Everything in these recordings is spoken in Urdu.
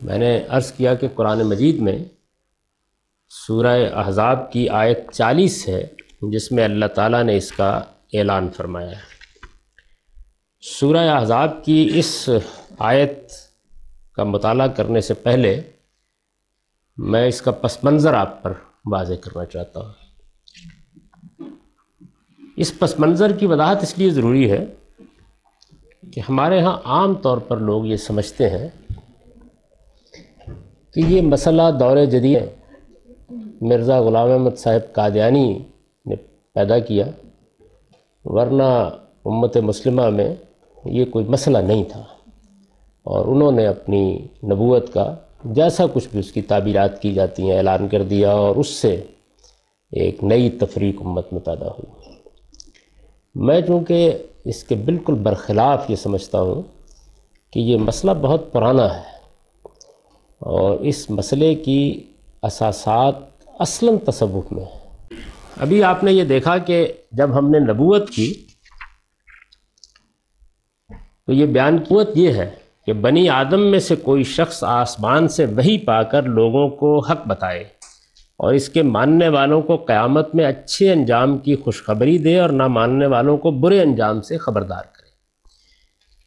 میں نے عرض کیا کہ قرآن مجید میں سورہ احزاب کی آیت 40 ہے جس میں اللہ تعالیٰ نے اس کا اعلان فرمایا ہے۔ سورہ احزاب کی اس آیت کا مطالعہ کرنے سے پہلے میں اس کا پس منظر آپ پر واضح کرنا چاہتا ہوں۔ اس پس منظر کی وضاحت اس لیے ضروری ہے کہ ہمارے ہاں عام طور پر لوگ یہ سمجھتے ہیں کہ یہ مسئلہ دور جدید مرزا غلام احمد صاحب قادیانی نے پیدا کیا، ورنہ امت مسلمہ میں یہ کوئی مسئلہ نہیں تھا، اور انہوں نے اپنی نبوت کا جیسا کچھ بھی اس کی تعبیرات کی جاتی ہیں اعلان کر دیا، اور اس سے ایک نئی تفریق امت میں پیدا ہوئی۔ میں چونکہ اس کے بالکل برخلاف یہ سمجھتا ہوں کہ یہ مسئلہ بہت پرانا ہے، اور اس مسئلے کی اساسات اصلاً تصوف میں ہے۔ ابھی آپ نے یہ دیکھا کہ جب ہم نے نبوت کی تو یہ بیان قوت یہ ہے کہ بنی آدم میں سے کوئی شخص آسمان سے وحی پا کر لوگوں کو حق بتائے اور اس کے ماننے والوں کو قیامت میں اچھے انجام کی خوشخبری دے اور نہ ماننے والوں کو برے انجام سے خبردار کرے۔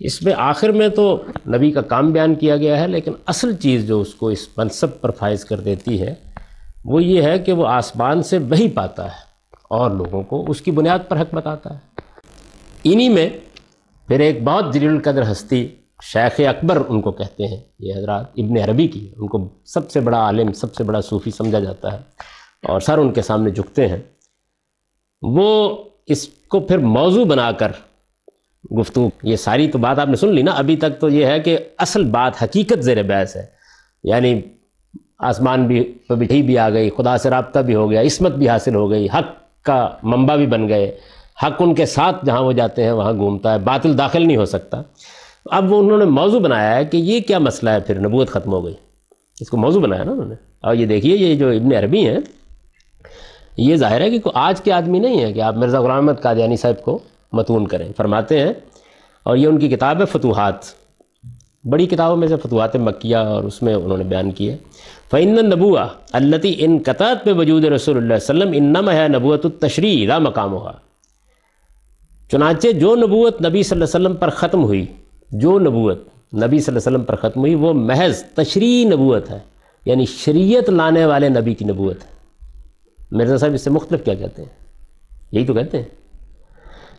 اس میں آخر میں تو نبی کا کام بیان کیا گیا ہے، لیکن اصل چیز جو اس کو اس منصب پر فائز کر دیتی ہے وہ یہ ہے کہ وہ آسمان سے وحی پاتا ہے اور لوگوں کو اس کی بنیاد پر حق بتاتا ہے۔ انہی میں پھر ایک بہت جلیل القدر ہستی شیخ اکبر ان کو کہتے ہیں، یہ حضرات ابن عربی کی، ان کو سب سے بڑا عالم، سب سے بڑا صوفی سمجھا جاتا ہے، اور سر ان کے سامنے جھکتے ہیں۔ وہ اس کو پھر موضوع بنا کر گفتگو، یہ ساری تو بات آپ نے سن لی نا، ابھی تک تو یہ ہے کہ اصل بات حقیقت زیر بحث ہے، یعنی آسمان بھی آ گئی، خدا سے رابطہ بھی ہو گیا، عصمت بھی حاصل ہو گئی، حق کا منبع بھی بن گئے، حق ان کے ساتھ جہاں وہ جاتے ہیں وہاں گھومتا ہے، باطل داخل نہیں ہو سکتا۔ اب وہ انہوں نے موضوع بنایا ہے کہ یہ کیا مسئلہ ہے، پھر نبوت ختم ہو گئی، اس کو موضوع بنایا نا انہوں نے۔ اور یہ دیکھیے یہ جو ابن عربی ہیں، یہ ظاہر ہے کہ کوئی آج کے آدمی نہیں ہے کہ آپ مرزا غلام احمد قادیانی صاحب کو متون کریں، فرماتے ہیں، اور یہ ان کی کتاب ہے فتوحات، بڑی کتابوں میں سے فتوحات مکیہ، اور اس میں انہوں نے بیان کیا فَإِنَّ النَّبُوَّةَ الَّتِي انْقَطَعَتْ بِوُجُودِ رسول اللہ صلی اللہ علیہ وسلم انما ہے نبوت التشریع لا مقامها۔ چنانچہ جو نبوت نبی صلی اللہ علیہ وسلم پر ختم ہوئی، جو نبوت نبی صلی اللہ علیہ وسلم پر ختم ہوئی وہ محض تشریعی نبوت ہے، یعنی شریعت لانے والے نبی کی نبوت ہے۔ مرزا صاحب اس سے مختلف کیا کہتے ہیں؟ یہی تو کہتے ہیں۔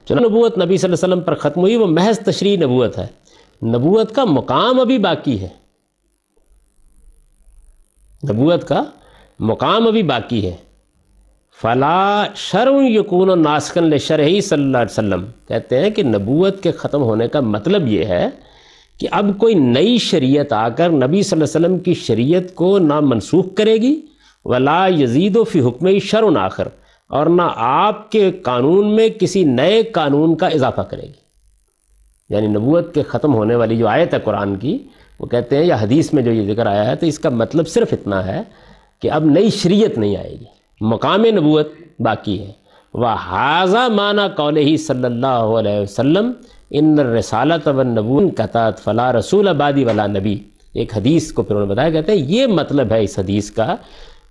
چلو نبوت نبی صلی اللہ علیہ وسلم پر ختم ہوئی وہ محض تشریعی نبوت ہے، نبوت کا مقام ابھی باقی ہے، نبوت کا مقام ابھی باقی ہے۔ فلا شرع یکون ناسخا لشرعہ صلی اللہ علیہ وسلم، کہتے ہیں کہ نبوت کے ختم ہونے کا مطلب یہ ہے کہ اب کوئی نئی شریعت آ کر نبی صلی اللہ علیہ وسلم کی شریعت کو نہ منسوخ کرے گی، ولا یزید فی حکمہ شرع آخر، اور نہ آپ کے قانون میں کسی نئے قانون کا اضافہ کرے گی۔ یعنی نبوت کے ختم ہونے والی جو آیت ہے قرآن کی، وہ کہتے ہیں یا حدیث میں جو یہ ذکر آیا ہے، تو اس کا مطلب صرف اتنا ہے کہ اب نئی شریعت نہیں آئے گی، مقام نبوت باقی ہے۔ وَهَذَا مَعْنَى قَوْلِهِ صلی اللہ علیہ وسلم ان الرسالۃ والنبوۃ انقطعت فلا رسول بعدی ولا نبی۔ ایک حدیث کو پھر انہوں نے بتایا، کہتے ہیں یہ مطلب ہے اس حدیث کا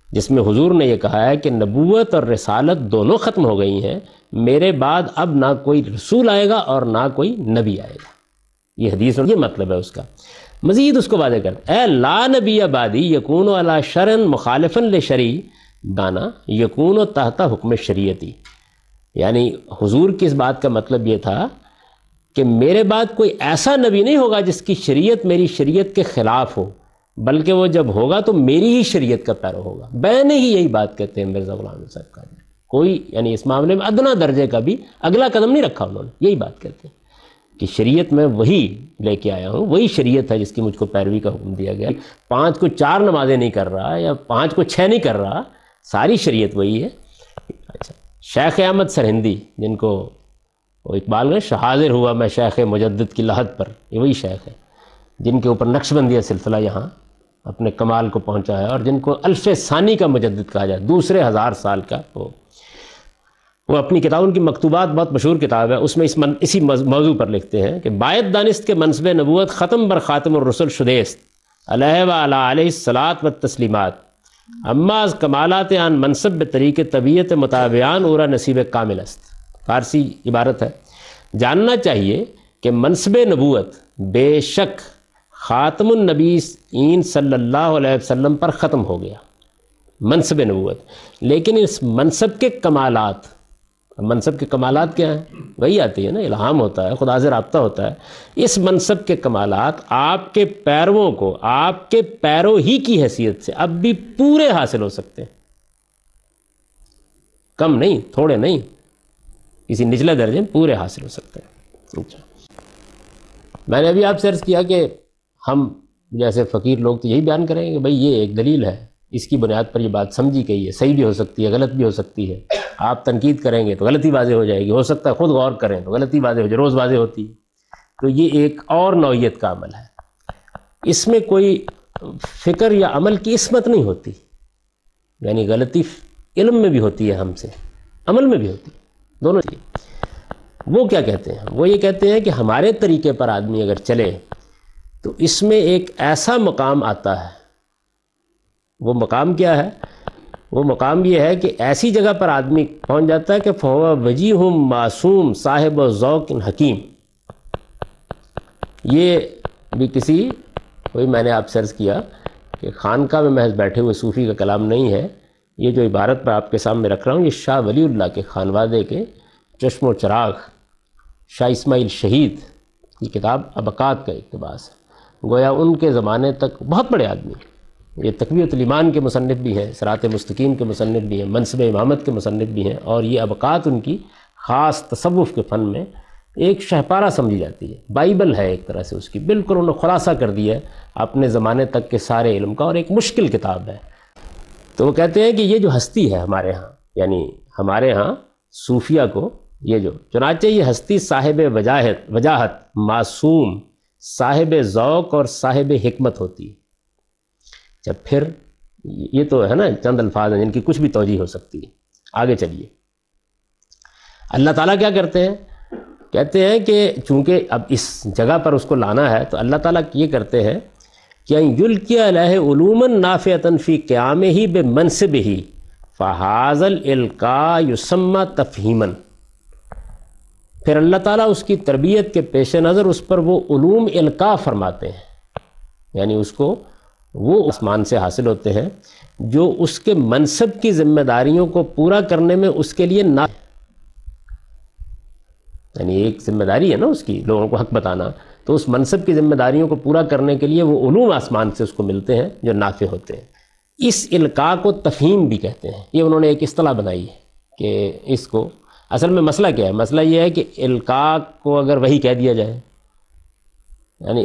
جس میں حضور نے یہ کہا ہے کہ نبوت اور رسالت دونوں ختم ہو گئی ہیں، میرے بعد اب نہ کوئی رسول آئے گا اور نہ کوئی نبی آئے گا۔ یہ حدیث یہ مطلب ہے اس کا۔ مزید اس کو واضح کر اے لا نبی بعدی یکون علی شرع مخالفا لشرعی گانا یکون تحت حکم شریعتی، یعنی حضور کی اس بات کا مطلب یہ تھا کہ میرے بعد کوئی ایسا نبی نہیں ہوگا جس کی شریعت میری شریعت کے خلاف ہو، بلکہ وہ جب ہوگا تو میری ہی شریعت کا پیرو ہوگا۔ بیان ہی یہی بات کہتے ہیں مرزا غلام احمد صاحب کا، کوئی یعنی اس معاملے میں ادنا درجے کا بھی اگلا قدم نہیں رکھا انہوں نے، یہی بات کہتے ہیں کہ شریعت میں وہی لے کے آیا ہوں، وہی شریعت ہے جس کی مجھ کو پیروی کا حکم دیا گیا۔ 5 کو 4 نمازیں نہیں کر رہا یا 5 کو 6 نہیں کر رہا، ساری شریعت وہی ہے۔ اچھا، شیخ احمد سرہندی جن کو وہ اقبال میں حاضر ہوا میں شیخ مجدد کی لحد پر، یہ وہی شیخ ہے جن کے اوپر نقشبندیہ سلسلہ یہاں اپنے کمال کو پہنچا ہے، اور جن کو الف ثانی کا مجدد کہا جائے، دوسرے 1000 سال کا۔ وہ اپنی کتاب، ان کی مکتوبات بہت مشہور کتاب ہے، اس میں اسی موضوع پر لکھتے ہیں کہ باید دانست کے منصب نبوت ختم بر خاتم الرسل شدیست، علیہ وعلی علیہ الصلاۃ والتسلیمات اما از کمالات آن منصب بطریق طبیعت مطابعان اورا نصیب کامل است. فارسی عبارت ہے. جاننا چاہیے کہ منصب نبوت بے شک خاتم النبیین صلی اللہ علیہ وسلم پر ختم ہو گیا، منصب نبوت، لیکن اس منصب کے کمالات، منصب کے کمالات کیا ہیں؟ وہی آتی ہے نا، الہام ہوتا ہے، خدا سے رابطہ ہوتا ہے. اس منصب کے کمالات آپ کے پیرووں کو آپ کے پیرو ہی کی حیثیت سے اب بھی پورے حاصل ہو سکتے ہیں، کم نہیں، تھوڑے نہیں، کسی نچلے درجے میں پورے حاصل ہو سکتے ہیں. اچھا، میں نے ابھی آپ سے عرض کیا کہ ہم جیسے فقیر لوگ تو یہی بیان کریں گے کہ بھئی یہ ایک دلیل ہے، اس کی بنیاد پر یہ بات سمجھی گئی ہے، صحیح بھی ہو سکتی ہے، غلط بھی ہو سکتی ہے. آپ تنقید کریں گے تو غلطی واضح ہو جائے گی، ہو سکتا ہے خود غور کریں تو غلطی واضح ہو جائے، روز واضح ہوتی ہے. تو یہ ایک اور نوعیت کا عمل ہے، اس میں کوئی فکر یا عمل کی عصمت نہیں ہوتی. یعنی غلطی علم میں بھی ہوتی ہے، ہم سے عمل میں بھی ہوتی ہے، دونوں چیزیں. وہ کیا کہتے ہیں؟ وہ یہ کہتے ہیں کہ ہمارے طریقے پر آدمی اگر چلے تو اس میں ایک ایسا مقام آتا ہے. وہ مقام کیا ہے؟ وہ مقام یہ ہے کہ ایسی جگہ پر آدمی پہنچ جاتا ہے کہ فہو وجیہ معصوم صاحب ذوق حکیم. یہ بھی کوئی میں نے آپ سے عرض کیا کہ خانقاہ میں محض بیٹھے ہوئے صوفی کا کلام نہیں ہے. یہ جو عبارت میں آپ کے سامنے رکھ رہا ہوں یہ شاہ ولی اللہ کے خانوادے کے چشم و چراغ شاہ اسماعیل شہید کی کتاب ابقات کا اقتباس ہے. گویا ان کے زمانے تک بہت بڑے آدمی، یہ تقویۃ الایمان کے مصنف بھی ہیں، صراط مستقیم کے مصنف بھی ہیں، منصب امامت کے مصنف بھی ہیں، اور یہ ابقات ان کی خاص تصوف کے فن میں ایک شہپارہ سمجھی جاتی ہے. بائبل ہے ایک طرح سے اس کی، بالکل انہوں نے خلاصہ کر دیا ہے اپنے زمانے تک کے سارے علم کا، اور ایک مشکل کتاب ہے. تو وہ کہتے ہیں کہ یہ جو ہستی ہے ہمارے ہاں، یعنی ہمارے ہاں صوفیہ کو یہ جو چنانچہ یہ ہستی صاحب وجاہت معصوم صاحب ذوق اور صاحب حکمت ہوتی ہے. جب پھر یہ تو ہے نا چند الفاظ ہیں جن کی کچھ بھی توجیہ ہو سکتی ہے. آگے چلیے، اللہ تعالیٰ کیا کرتے ہیں؟ کہتے ہیں کہ چونکہ اب اس جگہ پر اس کو لانا ہے تو اللہ تعالیٰ یہ کرتے ہیں کہ یلقی علیہ علوما نافعۃ فی قیامہ بمنصبہ فہذا الالقاء یسمى تفہیما. پھر اللہ تعالیٰ اس کی تربیت کے پیش نظر اس پر وہ علوم القاء فرماتے ہیں، یعنی اس کو وہ آسمان سے حاصل ہوتے ہیں جو اس کے منصب کی ذمہ داریوں کو پورا کرنے میں اس کے لیے یعنی ایک ذمہ داری ہے نا اس کی، لوگوں کو حق بتانا، تو اس منصب کی ذمہ داریوں کو پورا کرنے کے لیے وہ علوم آسمان سے اس کو ملتے ہیں جو نافع ہوتے ہیں. اس القاء کو تفہیم بھی کہتے ہیں. یہ انہوں نے ایک اصطلاح بنائی ہے کہ اس کو اصل میں مسئلہ کیا ہے؟ مسئلہ یہ ہے کہ القاء کو اگر وہی کہہ دیا جائے یعنی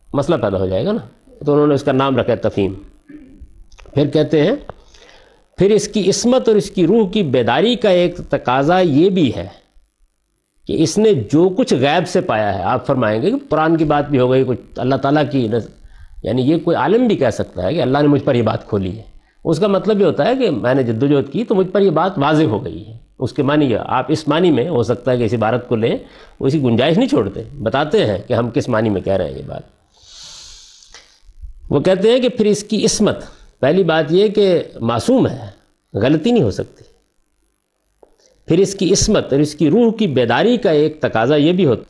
مسئلہ پیدا ہو جائے گا نا، تو انہوں نے اس کا نام رکھا ہے تفہیم. پھر کہتے ہیں پھر اس کی عصمت اور اس کی روح کی بیداری کا ایک تقاضا یہ بھی ہے کہ اس نے جو کچھ غیب سے پایا ہے، آپ فرمائیں گے کہ قرآن کی بات بھی ہو گئی، کچھ اللہ تعالیٰ کی یعنی یہ کوئی عالم بھی کہہ سکتا ہے کہ اللہ نے مجھ پر یہ بات کھولی ہے. اس کا مطلب یہ ہوتا ہے کہ میں نے جدوجہد کی تو مجھ پر یہ بات واضح ہو گئی ہے. اس کے معنی آپ اس معنی میں ہو سکتا ہے کہ اس عبارت کو لیں، وہ اسی گنجائش نہیں چھوڑتے، بتاتے ہیں کہ ہم کس معنی میں کہہ رہے ہیں یہ بات. وہ کہتے ہیں کہ پھر اس کی عصمت، پہلی بات یہ کہ معصوم ہے، غلطی نہیں ہو سکتی. پھر اس کی عصمت اور اس کی روح کی بیداری کا ایک تقاضا یہ بھی ہوتا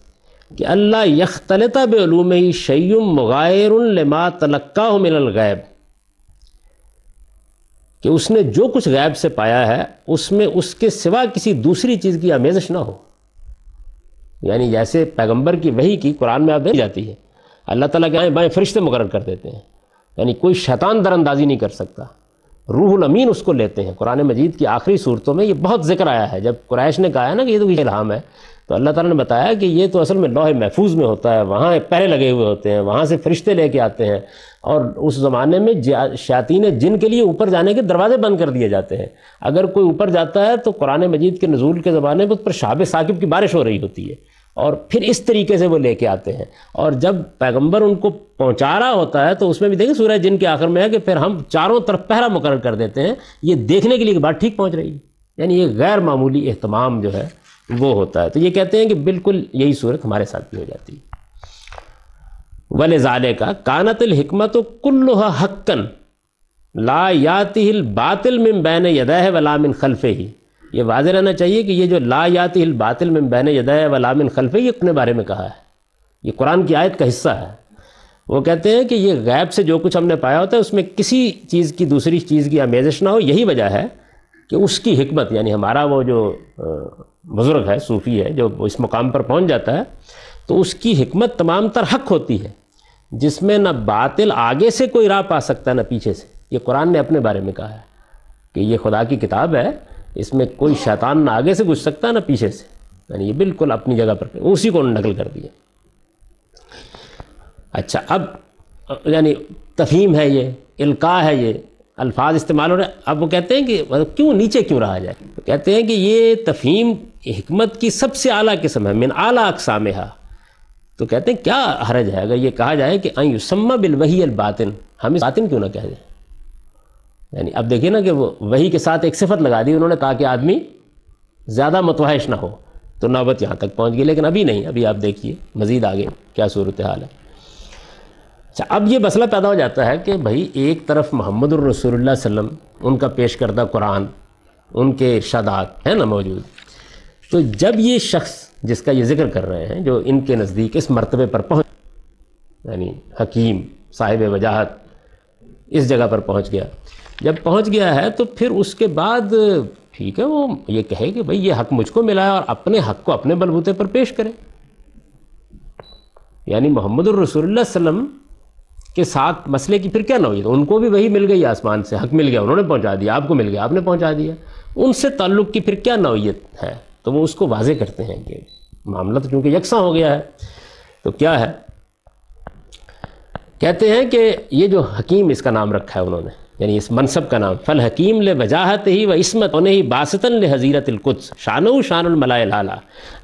کہ اللہ یختلط بعلومہ شیء مغایر لما تلقاہ من الغیب، کہ اس نے جو کچھ غیب سے پایا ہے اس میں اس کے سوا کسی دوسری چیز کی آمیزش نہ ہو. یعنی جیسے پیغمبر کی وحی کی قرآن میں آپ دیکھ جاتی ہے، اللہ تعالیٰ کے آئیں بائیں فرشتے مقرر کر دیتے ہیں، یعنی کوئی شیطان در اندازی نہیں کر سکتا. روح الامین اس کو لیتے ہیں. قرآن مجید کی آخری صورتوں میں یہ بہت ذکر آیا ہے. جب قریش نے کہا ہے نا کہ یہ تو الہام ہے، تو اللہ تعالیٰ نے بتایا کہ یہ تو اصل میں لوح محفوظ میں ہوتا ہے، وہاں پہرے لگے ہوئے ہوتے ہیں، وہاں سے فرشتے لے کے آتے ہیں، اور اس زمانے میں شیاطین جن کے لیے اوپر جانے کے دروازے بند کر دیے جاتے ہیں. اگر کوئی اوپر جاتا ہے تو قرآن مجید کے نزول کے زمانے میں اس پر شہاب ثاقب کی بارش ہو رہی ہوتی ہے، اور پھر اس طریقے سے وہ لے کے آتے ہیں. اور جب پیغمبر ان کو پہنچا رہا ہوتا ہے تو اس میں بھی دیکھیں سورہ جن کے آخر میں ہے کہ پھر ہم چاروں طرف پہرا مقرر کر دیتے ہیں، یہ دیکھنے کے لیے کہ بات ٹھیک پہنچ رہی ہے. یعنی یہ غیر معمولی اہتمام جو ہے وہ ہوتا ہے. تو یہ کہتے ہیں کہ بالکل یہی صورت ہمارے ساتھ بھی ہو جاتی ہے. وَلِذَالِكَ كَانَتِ الْحِكْمَةُ كُلُّهَا حَقًّا لَا يَأْتِهِ الْبَاطِلُ مِنْ بَيْنِ يَدَيْهِ وَلَا مِنْ خَلْفِهِ۔ یہ واضح رہنا چاہیے کہ یہ جو لا یاتی الباطل من بین یدیہ ولا من خلفہ، یہ اپنے بارے میں کہا ہے، یہ قرآن کی آیت کا حصہ ہے۔ وہ کہتے ہیں کہ یہ غیب سے جو کچھ ہم نے پایا ہوتا ہے اس میں کسی چیز کی دوسری چیز کی آمیزش نہ ہو، یہی وجہ ہے کہ اس کی حکمت، یعنی ہمارا وہ جو بزرگ ہے، صوفی ہے، جو اس مقام پر پہنچ جاتا ہے تو اس کی حکمت تمام تر حق ہوتی ہے، جس میں نہ باطل آگے سے کوئی راہ پا سکتا نہ پیچھے سے۔ یہ قرآن نے اپنے بارے میں کہا ہے کہ یہ خدا کی کتاب ہے، اس میں کوئی شیطان نہ آگے سے گھس سکتا نہ پیچھے سے، یعنی یہ بالکل اپنی جگہ پر اسی کو نقل کر دیا۔ اچھا، اب یعنی تفہیم ہے، یہ القاء ہے، یہ الفاظ استعمال ہو رہے ہیں۔ اب وہ کہتے ہیں کہ کیوں نیچے کیوں رہا جائے؟ تو کہتے ہیں کہ یہ تفہیم حکمت کی سب سے اعلیٰ قسم ہے، من اعلیٰ اقسامہا۔ تو کہتے ہیں کیا حرج ہے اگر یہ کہا جائے کہ ان یسمى بالوحی الباطن، ہم اس باطن کیوں نہ کہہ دیں؟ یعنی اب دیکھیے نا کہ وہ وحی کے ساتھ ایک صفت لگا دی انہوں نے تاکہ آدمی زیادہ متوحش نہ ہو، تو نوبت یہاں تک پہنچ گئی، لیکن ابھی نہیں، ابھی آپ دیکھیے مزید آگے کیا صورتحال ہے۔ اچھا، اب یہ مسئلہ پیدا ہو جاتا ہے کہ بھائی ایک طرف محمد الرسول اللہ صلی اللہ علیہ وسلم، ان کا پیش کردہ قرآن، ان کے ارشادات ہیں نا موجود، تو جب یہ شخص جس کا یہ ذکر کر رہے ہیں جو ان کے نزدیک اس مرتبے پر پہنچ، یعنی حکیم صاحب وجاہت، اس جگہ پر پہنچ گیا، جب پہنچ گیا ہے تو پھر اس کے بعد ٹھیک ہے وہ یہ کہے کہ بھئی یہ حق مجھ کو ملا ہے اور اپنے حق کو اپنے بلبوتے پر پیش کرے۔ یعنی محمد الرسول اللہ صلی اللہ علیہ وسلم کے ساتھ مسئلے کی پھر کیا نوعیت؟ ان کو بھی وہی مل گئی آسمان سے، حق مل گیا، انہوں نے پہنچا دیا، آپ کو مل گیا، آپ نے پہنچا دیا، ان سے تعلق کی پھر کیا نوعیت ہے؟ تو وہ اس کو واضح کرتے ہیں کہ معاملہ تو چونکہ یکساں ہو گیا ہے، تو کیا ہے؟ کہتے ہیں کہ یہ جو حکیم اس کا نام رکھا ہے انہوں نے، یعنی اس منصب کا نام، فالحکیم لوجاہت ہی و عصمت انہ باسطن لحضیرت القدس شانہ شان الملائے الاعلیٰ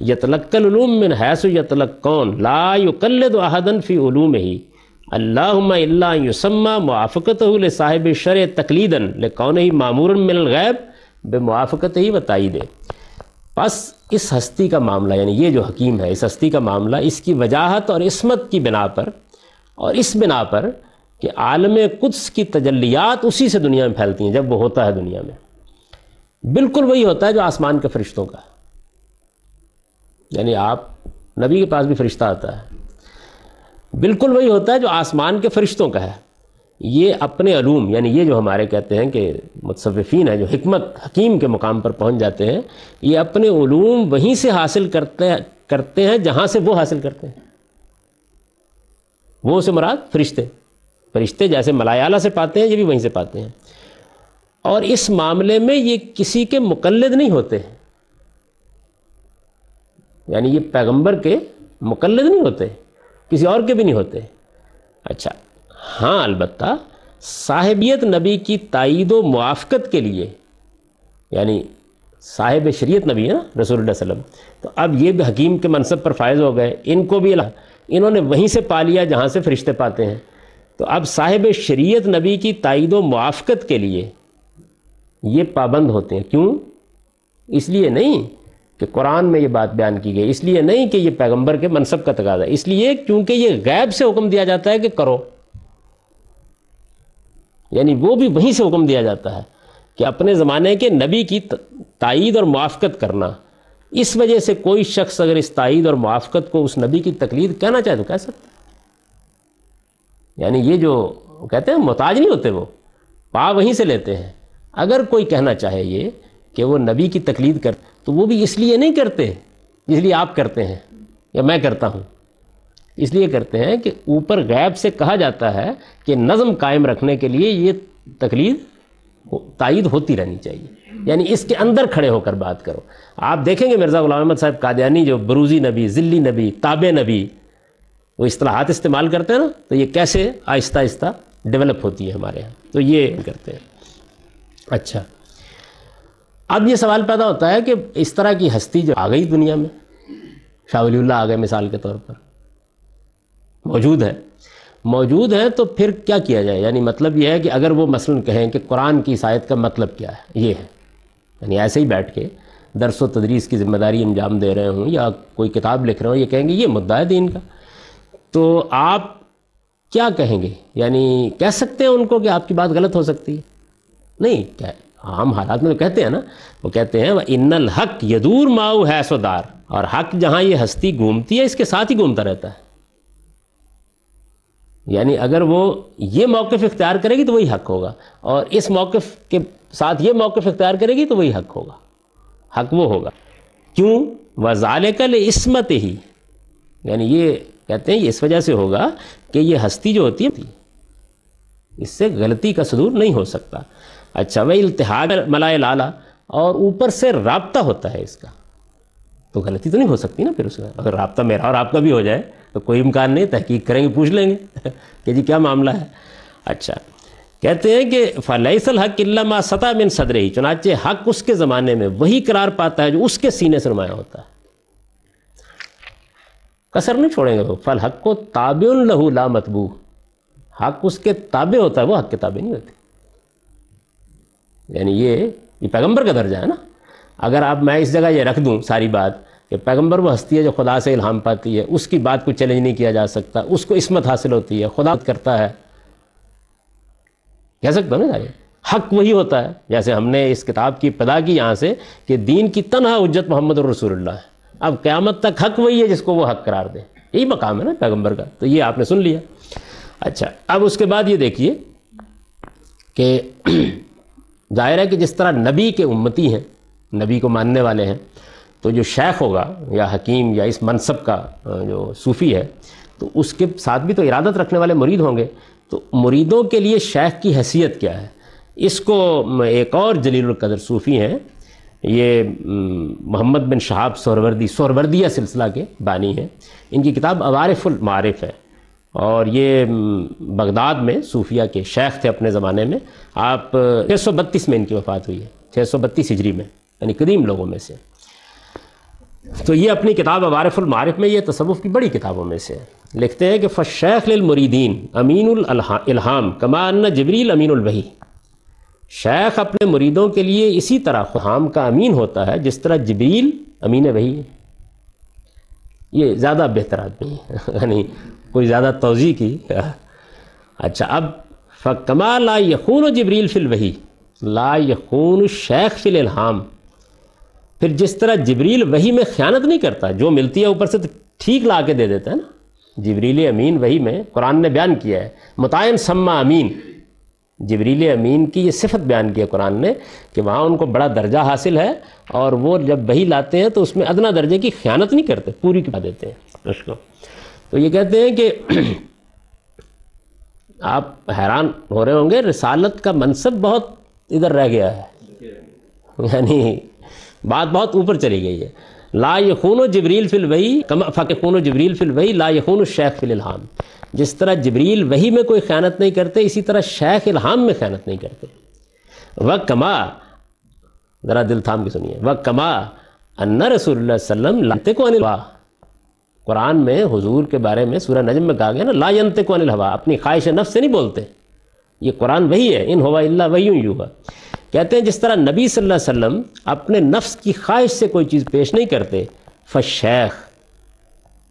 یتلقى العلوم من حیث یتلقون لا یقلد احدا فی علومہ اللہم الا ان یسمى موافقتہ لصاحب الشرع تقلیدا لکونہ مامورا من الغیب بموافقتہ و تائیدہ۔ بس اس ہستی کا معاملہ، یعنی یہ جو حکیم ہے، اس ہستی کا معاملہ اس کی وجاہت اور عصمت کی بنا پر، اور اس بنا پر کہ عالم قدس کی تجلیات اسی سے دنیا میں پھیلتی ہیں جب وہ ہوتا ہے دنیا میں، بالکل وہی ہوتا ہے جو آسمان کے فرشتوں کا ہے۔ یعنی آپ نبی کے پاس بھی فرشتہ آتا ہے، بالکل وہی ہوتا ہے جو آسمان کے فرشتوں کا ہے۔ یہ اپنے علوم، یعنی یہ جو ہمارے کہتے ہیں کہ متصوفین ہیں جو حکمت حکیم کے مقام پر پہنچ جاتے ہیں، یہ اپنے علوم وہیں سے حاصل کرتے ہیں جہاں سے وہ حاصل کرتے ہیں۔ وہ سے مراد فرشتے جیسے ملائے اعلیٰ سے پاتے ہیں، یہ بھی وہیں سے پاتے ہیں، اور اس معاملے میں یہ کسی کے مقلد نہیں ہوتے، یعنی یہ پیغمبر کے مقلد نہیں ہوتے، کسی اور کے بھی نہیں ہوتے۔ اچھا ہاں، البتہ صاحبیت نبی کی تائید و موافقت کے لیے، یعنی صاحب شریعت نبی ہے نا رسول اللہ صلی اللہ علیہ وسلم، تو اب یہ بھی حکیم کے منصب پر فائز ہو گئے، ان کو بھی انہوں نے وہیں سے پا لیا جہاں سے فرشتے پاتے ہیں، تو اب صاحب شریعت نبی کی تائید و موافقت کے لیے یہ پابند ہوتے ہیں۔ کیوں؟ اس لیے نہیں کہ قرآن میں یہ بات بیان کی گئی، اس لیے نہیں کہ یہ پیغمبر کے منصب کا تقاضا ہے، اس لیے کیونکہ یہ غیب سے حکم دیا جاتا ہے کہ کرو، یعنی وہ بھی وہیں سے حکم دیا جاتا ہے کہ اپنے زمانے کے نبی کی تائید اور موافقت کرنا۔ اس وجہ سے کوئی شخص اگر اس تائید اور موافقت کو اس نبی کی تقلید کہنا چاہے تو کہہ سکتا ہے، یعنی یہ جو کہتے ہیں محتاج نہیں ہوتے، وہ پا وہیں سے لیتے ہیں۔ اگر کوئی کہنا چاہے یہ کہ وہ نبی کی تقلید کرتے تو وہ بھی اس لیے نہیں کرتے جس لیے آپ کرتے ہیں یا میں کرتا ہوں، اس لیے کرتے ہیں کہ اوپر غیب سے کہا جاتا ہے کہ نظم قائم رکھنے کے لیے یہ تقلید تائید ہوتی رہنی چاہیے، یعنی اس کے اندر کھڑے ہو کر بات کرو۔ آپ دیکھیں گے مرزا غلام احمد صاحب قادیانی جو بروزی نبی، ذلی نبی، تابع نبی، وہ اصطلاحات استعمال کرتے ہیں نا، تو یہ کیسے آہستہ آہستہ ڈیولپ ہوتی ہے ہمارے ہاں، تو یہ کرتے ہیں۔ اچھا، اب یہ سوال پیدا ہوتا ہے کہ اس طرح کی ہستی جو آ گئی دنیا میں، شاہ ولی اللہ آ گئے مثال کے طور پر، موجود ہے تو پھر کیا کیا جائے؟ یعنی مطلب یہ ہے کہ اگر وہ مثلاً کہیں کہ قرآن کی اس آیت کا مطلب کیا ہے، یہ ہے، یعنی ایسے ہی بیٹھ کے درس و تدریس کی ذمہ داری انجام دے رہے ہوں یا کوئی کتاب لکھ رہے ہوں، یہ کہیں گے یہ مدعا ہے دین کا، تو آپ کیا کہیں گے؟ یعنی کہہ سکتے ہیں ان کو کہ آپ کی بات غلط ہو سکتی ہے؟ نہیں، کیا عام حالات میں تو کہتے ہیں نا، وہ کہتے ہیں وَإِنَّ الْحَقَّ يَدُورُ مَعَهُ حَيْثُ دَارَ، اور حق جہاں یہ ہستی گھومتی ہے اس کے ساتھ ہی گھومتا رہتا ہے. یعنی اگر وہ یہ موقف اختیار کرے گی تو وہی حق ہوگا، اور اس موقف کے ساتھ یہ موقف اختیار کرے گی تو وہی حق ہوگا، حق وہ ہوگا. کیوں؟ وَذَلِكَ لِعِصْمَتِهِ، یعنی یہ کہتے ہیں یہ اس وجہ سے ہوگا کہ یہ ہستی جو ہوتی ہے اس سے غلطی کا صدور نہیں ہو سکتا. اچھا، وَإِلْتِحَاقِ مَلَائِكَ الْأَعْلَىٰ، اور اوپر سے رابطہ ہوتا ہے اس کا، تو غلطی تو نہیں ہو سکتی نا پھر اس کا. اگر رابطہ میرا اور آپ کا بھی ہو جائے تو کوئی امکان نہیں، تحقیق کریں گے، پوچھ لیں گے کہ جی کیا معاملہ ہے. اچھا، کہتے ہیں کہ فَلَيْسَ الْحَقُّ إِلَّا مَا سَطَعَ مِنْ صَدْرِهِ، چنانچہ حق اس کے زمانے میں وہی قرار پاتا ہے جو اس کے سینے سے نمایاں ہوتا ہے. کسر نہیں چھوڑیں گے وہ. فَالْحَقُّ تَابِعٌ لَهُ لَا مَتْبُوعٌ، حق اس کے تابع ہوتا ہے، وہ حق کے تابع نہیں ہوتی. یعنی یہ پیغمبر کا درجہ ہے نا. اگر آپ میں اس جگہ یہ رکھ دوں ساری بات کہ پیغمبر وہ ہستی ہے جو خدا سے الہام پاتی ہے، اس کی بات کو چیلنج نہیں کیا جا سکتا، اس کو عصمت حاصل ہوتی ہے، خدا کرتا ہے، کہہ سکتا ہوں نا. حق وہی ہوتا ہے، جیسے ہم نے اس کتاب کی ابتدا کی یہاں سے کہ دین کی تنہا حجت محمد الرسول اللہ ہے. اب قیامت تک حق وہی ہے جس کو وہ حق قرار دے، یہی مقام ہے نا پیغمبر کا. تو یہ آپ نے سن لیا. اچھا، اب اس کے بعد یہ دیکھیے کہ ظاہر ہے کہ جس طرح نبی کے امتی ہیں، نبی کو ماننے والے ہیں، تو جو شیخ ہوگا یا حکیم یا اس منصب کا جو صوفی ہے، تو اس کے ساتھ بھی تو ارادت رکھنے والے مرید ہوں گے. تو مریدوں کے لیے شیخ کی حیثیت کیا ہے؟ اس کو ایک اور جلیل القدر صوفی ہیں، یہ محمد بن شہاب سہروردی، سہروردیہ سلسلہ کے بانی ہیں. ان کی کتاب عوارف المعارف ہے، اور یہ بغداد میں صوفیہ کے شیخ تھے اپنے زمانے میں. آپ 632 میں ان کی وفات ہوئی ہے، 632 ہجری میں، یعنی قدیم لوگوں میں سے. تو یہ اپنی کتاب عوارف المعارف میں، یہ تصوف کی بڑی کتابوں میں سے لکھتے ہیں کہ فالشیخ للمریدین امین الالہام کما ان جبریل امین الوحی، شیخ اپنے مریدوں کے لیے اسی طرح الہام کا امین ہوتا ہے جس طرح جبریل امین وحی ہے. یہ زیادہ بہتر آدمی ہے، یعنی کوئی زیادہ توضیح کی. اچھا، اب فکما لا یخون جبریل فی الوحی لا یخون الشیخ فی الالہام، پھر جس طرح جبریل وحی میں خیانت نہیں کرتا، جو ملتی ہے اوپر سے تو ٹھیک لا کے دے دیتا ہے نا. جبریل امین وحی میں قرآن نے بیان کیا ہے متعین سما امین، جبریل امین کی یہ صفت بیان کی ہے قرآن نے کہ وہاں ان کو بڑا درجہ حاصل ہے، اور وہ جب وحی لاتے ہیں تو اس میں ادنا درجے کی خیانت نہیں کرتے، پوری کرا دیتے ہیں اس کو. تو یہ کہتے ہیں کہ آپ حیران ہو رہے ہوں گے، رسالت کا منصب بہت ادھر رہ گیا ہے، یعنی بات بہت اوپر چلی گئی ہے. لا یخون جبریل فی الوحی کما فیکون جبریل فی الوحی لا یخون الشیخ فی الالہام، جس طرح جبریل وحی میں کوئی خیانت نہیں کرتے اسی طرح شیخ الہام میں خیانت نہیں کرتے. وکما، ذرا دل تھام کے سنیے، وکما ان رسول اللہ صلی اللہ علیہ وسلم لا ینطق عن الہویٰ، قرآن میں حضور کے بارے میں سورہ نجم میں کہا گیا نا لا ینطق عن الہویٰ، اپنی خواہش نفس سے نہیں بولتے. یہ قرآن وہی ہے، ان ہوا الا وحی یوحیٰ. کہتے ہیں جس طرح نبی صلی اللہ علیہ وسلم اپنے نفس کی خواہش سے کوئی چیز پیش نہیں کرتے، فالشیخ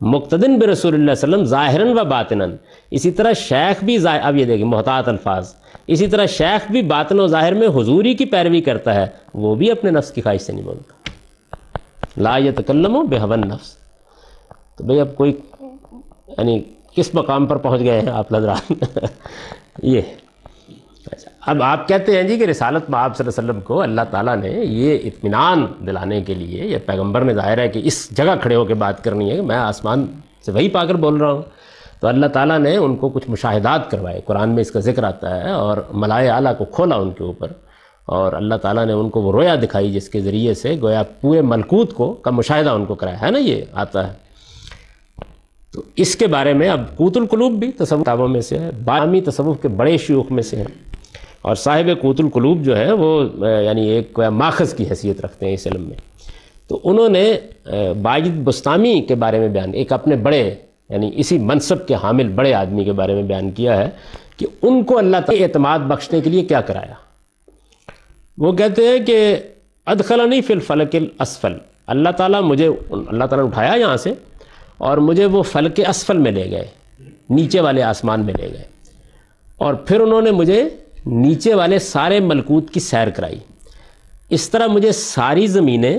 مقتدن برسول اللہ صلی اللہ علیہ وسلم ظاہراً و باطناً، اسی طرح شیخ بھی اب یہ دیکھیں محتاط الفاظ، اسی طرح شیخ بھی باطن و ظاہر میں حضوری کی پیروی کرتا ہے، وہ بھی اپنے نفس کی خواہش سے نہیں بولتا. لا یتکلم بہوی النفس. تو بھئی اب کوئی یعنی کس مقام پر پہنچ گئے ہیں آپ حضرات. یہ اب آپ کہتے ہیں جی کہ رسالت میں آپ صلی اللہ علیہ وسلم کو اللہ تعالیٰ نے یہ اطمینان دلانے کے لیے، یہ پیغمبر نے ظاہر ہے کہ اس جگہ کھڑے ہو کے بات کرنی ہے کہ میں آسمان سے وہی پا کر بول رہا ہوں، تو اللہ تعالیٰ نے ان کو کچھ مشاہدات کروائے، قرآن میں اس کا ذکر آتا ہے، اور ملائے اعلیٰ کو کھولا ان کے اوپر، اور اللہ تعالیٰ نے ان کو وہ رویا دکھائی جس کے ذریعے سے گویا پورے ملکوت کو کا مشاہدہ ان کو کرایا ہے نا، یہ آتا ہے. تو اس کے بارے میں اب قوت القلوب بھی تصوف کتابوں میں سے ہے، بامی تصوف کے بڑے شیوخ میں سے ہیں، اور صاحب قوت القلوب جو ہے وہ یعنی ایک ماخذ کی حیثیت رکھتے ہیں اس علم میں. تو انہوں نے باجد بستامی کے بارے میں بیان، ایک اپنے بڑے یعنی اسی منصب کے حامل بڑے آدمی کے بارے میں بیان کیا ہے کہ ان کو اللہ تعالی اعتماد بخشنے کے لیے کیا کرایا. وہ کہتے ہیں کہ ادخلنی فی الفلک الاسفل، اللہ تعالیٰ نے اٹھایا یہاں سے اور مجھے وہ فلک اسفل میں لے گئے. نیچے والے آسمان میں لے گئے، اور پھر انہوں نے مجھے نیچے والے سارے ملکوت کی سیر کرائی۔ اس طرح مجھے ساری زمینیں،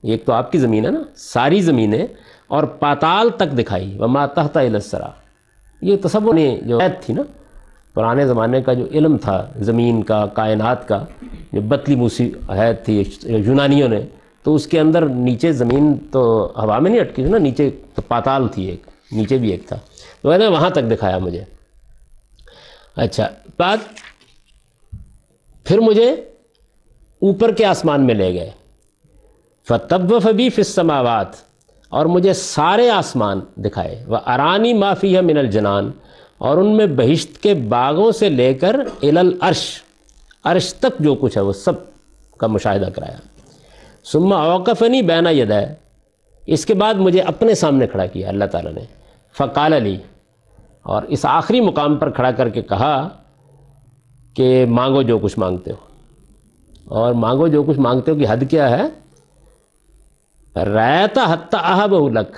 ایک تو آپ کی زمین ہے نا، ساری زمینیں اور پاتال تک دکھائی، وما تحت الی الثری۔ یہ تصور نے جو عید تھی نا، پرانے زمانے کا جو علم تھا زمین کا، کائنات کا، جو بتلی موسی عہد تھی یونانیوں نے، تو اس کے اندر نیچے زمین تو ہوا میں نہیں اٹکی تھی نا، نیچے تو پاتال تھی، ایک نیچے بھی ایک تھا، تو کہتے ہیں وہاں تک دکھایا مجھے۔ اچھا، بعد پھر مجھے اوپر کے آسمان میں لے گئے، فَطَوَّفَ بِي فِي السَّمَاوَاتِ، اور مجھے سارے آسمان دکھائے، وَأَرَانِي مَا فِيهَا مِنَ الْجَنَانِ، اور ان میں بہشت کے باغوں سے لے کر الی العرش، عرش تک جو کچھ ہے وہ سب کا مشاہدہ کرایا۔ ثم اوقفنی بین یدی، اس کے بعد مجھے اپنے سامنے کھڑا کیا اللہ تعالیٰ نے، فقال لی، اور اس آخری مقام پر کھڑا کر کے کہا کہ مانگو جو کچھ مانگتے ہو، اور مانگو جو کچھ مانگتے ہو کی حد کیا ہے؟ رأیت حتی اہبہ لک،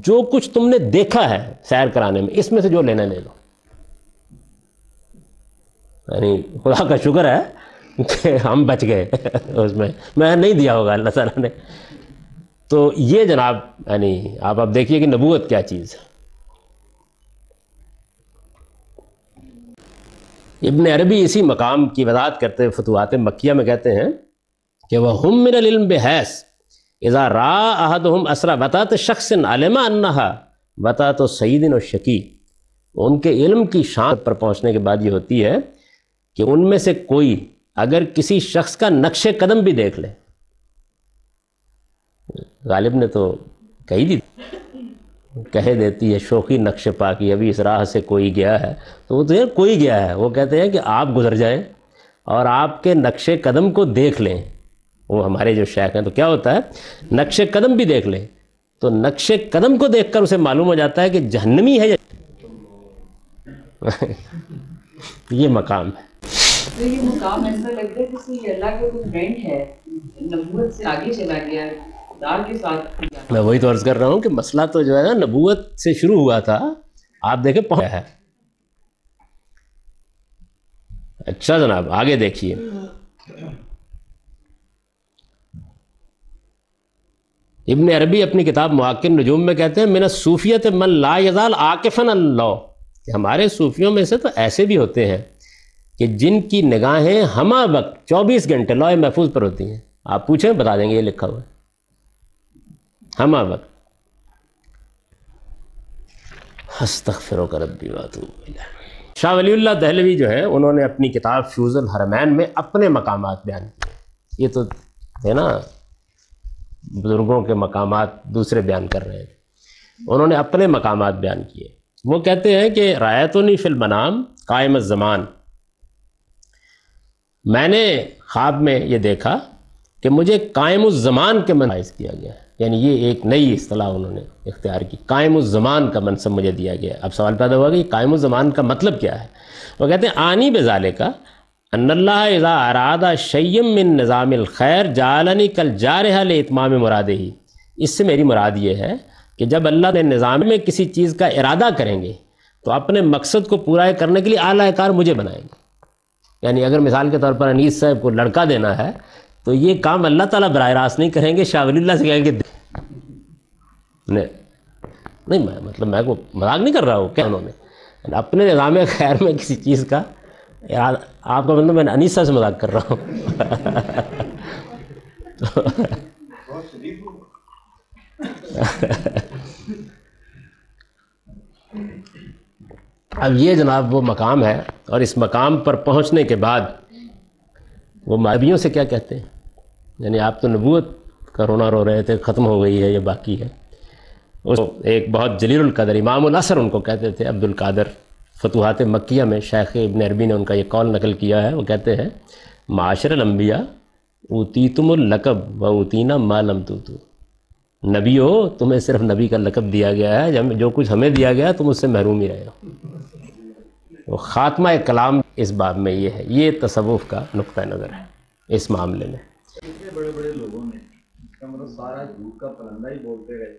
جو کچھ تم نے دیکھا ہے سیر کرانے میں، اس میں سے جو لینا لے لو۔ یعنی خدا کا شکر ہے کہ ہم بچ گئے اس میں نہیں دیا ہوگا اللہ تعالیٰ نے۔ تو یہ جناب، یعنی آپ اب دیکھیے کہ نبوت کیا چیز ہے۔ ابن عربی اسی مقام کی وضاحت کرتے ہوئے فتوحات مکیہ میں کہتے ہیں کہ وَهُم مِّنَ الْعِلْمِ بِحَیث اذا رأى احدهم اسرا بطات شخص علم انها بطات سعید و شقی، ان کے علم کی شان پر پہنچنے کے بعد یہ ہوتی ہے کہ ان میں سے کوئی اگر کسی شخص کا نقش قدم بھی دیکھ لے، غالب نے تو کہی دی، کہہ دیتی ہے شوخی نقش پا کی، ابھی اس راہ سے کوئی گیا ہے، تو وہ تو یہ کوئی گیا ہے، وہ کہتے ہیں کہ آپ گزر جائیں اور آپ کے نقش قدم کو دیکھ لیں۔ وہ ہمارے جو شیخ ہیں تو کیا ہوتا ہے، نقش قدم بھی دیکھ لیں تو نقش قدم کو دیکھ کر اسے معلوم ہو جاتا ہے کہ جہنمی ہے یہ مقام ہے۔ تو یہ مقام ایسا لگتا ہے جیسے یہ اللہ کا کوئی فرینڈ ہے، نبوت سے آگے چلا گیا، خدا کے ساتھ۔ میں وہی تو عرض کر رہا ہوں کہ مسئلہ تو جو ہے نا نبوت سے شروع ہوا تھا، آپ دیکھیں پہنچا ہے۔ اچھا جناب آگے دیکھیے، ابن عربی اپنی کتاب مواقع النجوم میں کہتے ہیں من الصوفیت من لا یزال عاکفا اللہ، کہ ہمارے صوفیوں میں سے تو ایسے بھی ہوتے ہیں کہ جن کی نگاہیں ہمہ وقت 24 گھنٹے لوح محفوظ پر ہوتی ہیں۔ آپ پوچھیں بتا دیں گے، یہ لکھا ہوا ہے ہمہ وقت۔ استغفرک ربی واتوب الیہ۔ شاہ ولی اللہ دہلوی جو ہے انہوں نے اپنی کتاب فیوز الحرمین میں اپنے مقامات بیان کیے۔ یہ تو ہے نا بزرگوں کے مقامات دوسرے بیان کر رہے ہیں، انہوں نے اپنے مقامات بیان کیے۔ وہ کہتے ہیں کہ رایتنی فی المنام قائم الزمان، میں نے خواب میں یہ دیکھا کہ مجھے قائم الزمان کے منصب کیا گیا ہے، یعنی یہ ایک نئی اصطلاح انہوں نے اختیار کی، قائم الزمان کا منصب مجھے دیا گیا ہے۔ اب سوال پیدا ہوا کہ قائم الزمان کا مطلب کیا ہے؟ وہ کہتے ہیں آنی بذالک ان اللہ اذا اراد شیئا من نظام الخیر جعلنی کالجارحہ لاتمام مرادہ، اس سے میری مراد یہ ہے کہ جب اللہ نے نظام میں کسی چیز کا ارادہ کریں گے تو اپنے مقصد کو پورا کرنے کے لیے اعلیٰ کار مجھے بنائیں گے۔ یعنی اگر مثال کے طور پر انیس صاحب کو لڑکا دینا ہے تو یہ کام اللہ تعالیٰ براہ راست نہیں کریں گے، شاہ ولی اللہ سے کہیں گے نہیں، میں مطلب میں کو مذاق نہیں کر رہا ہوں، کیا انہوں نے اپنے نظام خیر میں کسی چیز کا، آپ کا مطلب میں انیسہ سے مذاق کر رہا ہوں۔ اب یہ جناب وہ مقام ہے، اور اس مقام پر پہنچنے کے بعد وہ مذہبیوں سے کیا کہتے ہیں، یعنی آپ تو نبوت کا رونا رو رہے تھے، ختم ہو گئی ہے، یہ باقی ہے۔ اس ایک بہت جلیل القدر امام العصر ان کو کہتے تھے، عبد القادر، فتوحات مکیہ میں شیخ ابن عربی نے ان کا یہ قول نقل کیا ہے۔ وہ کہتے ہیں معاشر الانبیاء اوتیتم اللقب و اوتینا ما لم توتو، نبی ہو تمہیں صرف نبی کا لقب دیا گیا ہے، جو کچھ ہمیں دیا گیا تم اس سے محروم ہی رہے ہو۔ وہ خاتمہ کلام اس باب میں یہ ہے، یہ تصوف کا نقطہ نظر ہے اس معاملے میں۔ اتنے بڑے بڑے لوگوں نے اس کا مطلب سارا جھوٹ کا پرندہ ہی بولتے رہے،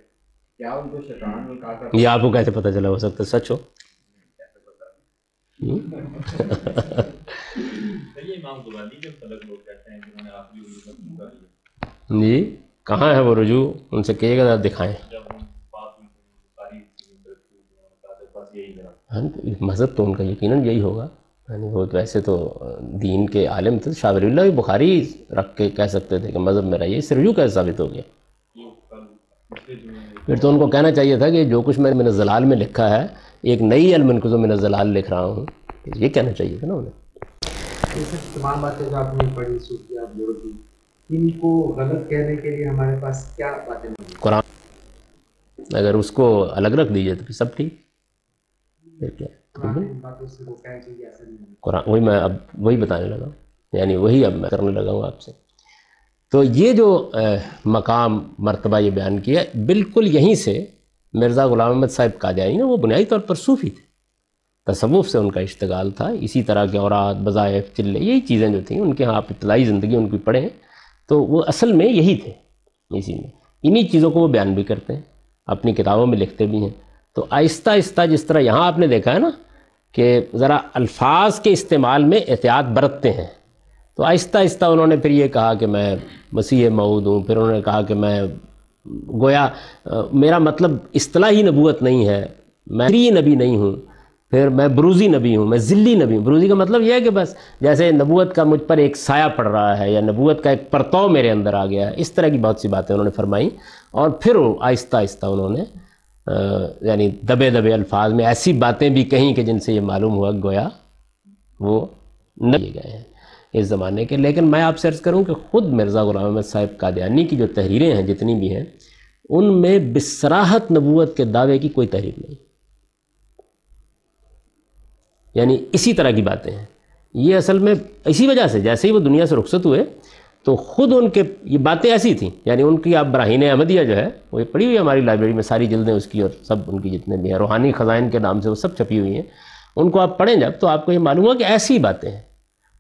کیا ان کو شیطان نے کہا تھا؟ یہ آپ کو کیسے پتہ چلا؟ ہو سکتا ہے سچ ہو. جی کہاں ہے وہ رجوع؟ ان سے کہیے گا دکھائیں. مذہب تو ان کا یقیناً یہی ہوگا. یعنی وہ تو ایسے تو دین کے عالم تھے. شاہ ولی اللہ بھی بخاری رکھ کے کہہ سکتے تھے کہ مذہب میرا یہ. اس سے رجوع کیسے ثابت ہو گیا؟ پھر تو ان کو کہنا چاہیے تھا کہ جو کچھ میں نے من الزلال میں لکھا ہے ایک نئی المنقذ من الزلال لکھ رہا ہوں. یہ کہنا چاہیے تھا نا انہیں. یہ سب تمام باتیں جو آپ نے پڑھی صوفیہ بزرگوں کی، ان کو غلط کہنے کے لیے ہمارے پاس کیا باتیں موجود ہیں؟ قرآن اگر اس کو الگ رکھ دیجیے تو پھر سب ٹھیک. پھر کیا ان باتوں سے وہ کہیں کہ ایسا نہیں ہے. قرآن وہی میں اب وہی بتانے لگا ہوں. یعنی وہی اب میں کرنے لگا ہوں آپ سے. تو یہ جو مقام مرتبہ یہ بیان کیا بالکل یہیں سے مرزا غلام احمد صاحب قادیانی نا وہ بنیادی طور پر صوفی تھے. تصوف سے ان کا اشتغال تھا. اسی طرح کے اوراد وظائف چلے یہی چیزیں جو تھیں ان کے ہاں آپ ابتدائی زندگی ان کی پڑھیں تو وہ اصل میں یہی تھے. اسی میں انہی چیزوں کو وہ بیان بھی کرتے ہیں اپنی کتابوں میں لکھتے بھی ہیں. تو آہستہ آہستہ جس طرح یہاں آپ نے دیکھا ہے نا کہ ذرا الفاظ کے استعمال میں احتیاط برتتے ہیں تو آہستہ آہستہ انہوں نے پھر یہ کہا کہ میں مسیح موعود ہوں. پھر انہوں نے کہا کہ میں گویا میرا مطلب اصطلاحی نبوت نہیں ہے، میں نبی نہیں ہوں. پھر میں بروزی نبی ہوں، میں ذلی نبی ہوں. بروزی کا مطلب یہ ہے کہ بس جیسے نبوت کا مجھ پر ایک سایہ پڑ رہا ہے یا نبوت کا ایک پرتو میرے اندر آ گیا ہے. اس طرح کی بہت سی باتیں انہوں نے فرمائیں. اور پھر آہستہ آہستہ انہوں نے یعنی دبے دبے الفاظ میں ایسی باتیں بھی کہیں کہ جن سے یہ معلوم ہوا گویا وہ نہ کیے گئے ہیں اس زمانے کے. لیکن میں آپ سے عرض کروں کہ خود مرزا غلام احمد صاحب قادیانی کی جو تحریریں ہیں جتنی بھی ہیں ان میں بصراحت نبوت کے دعوے کی کوئی تحریر نہیں. یعنی اسی طرح کی باتیں ہیں. یہ اصل میں اسی وجہ سے جیسے ہی وہ دنیا سے رخصت ہوئے تو خود ان کے یہ باتیں ایسی تھیں. یعنی ان کی آپ براہین احمدیہ جو ہے وہ یہ پڑھی ہوئی ہے ہماری لائبریری میں ساری جلدیں اس کی اور سب ان کی جتنے بھی ہیں روحانی خزائن کے نام سے وہ سب چھپی ہوئی ہیں. ان کو آپ پڑھیں جب تو آپ کو یہ معلوم ہوا کہ ایسی باتیں ہیں.